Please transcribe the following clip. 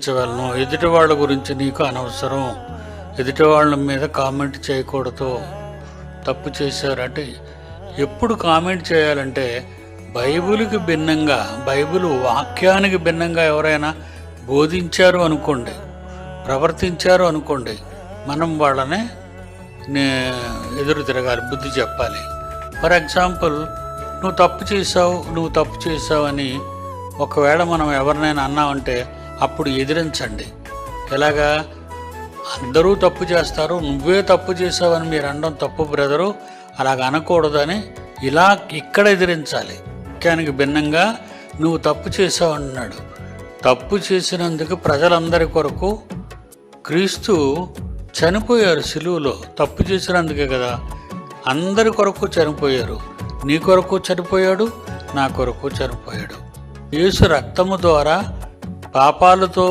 ఎదిరించగలను, ఎదుటి వాళ్ళ గురించి నీకు అనవసరం, ఎదుటి వాళ్ళ మీద కామెంట్ చేయకూడదు. తప్పు చేశారంటే ఎప్పుడు కామెంట్ చేయాలంటే బైబిల్కి భిన్నంగా, బైబిల్ వాక్యానికి భిన్నంగా ఎవరైనా బోధించారు అనుకోండి, ప్రవర్తించారు అనుకోండి, మనం వాళ్ళనే ఎదురు తిరగాలి, బుద్ధి చెప్పాలి. ఫర్ ఎగ్జాంపుల్, నువ్వు తప్పు చేసావు అని ఒకవేళ మనం ఎవరినైనా అన్నామంటే అప్పుడు ఎదిరించండి. ఎలాగా? అందరూ తప్పు చేస్తారు, నువ్వే తప్పు చేసావని మీరు అనడం తప్పు బ్రదరు, అలాగ అనకూడదని ఇలా ఇక్కడ ఎదిరించాలి. వాక్యానికి భిన్నంగా నువ్వు తప్పు చేసావు అన్నాడు. తప్పు చేసినందుకు ప్రజలందరి కొరకు క్రీస్తు చనిపోయారు సిలువలో. తప్పు చేసినందుకే కదా, అందరి కొరకు చనిపోయారు. నీ కొరకు చనిపోయాడు, నా కొరకు చనిపోయాడు. యేసు రక్తము ద్వారా పాపాలతో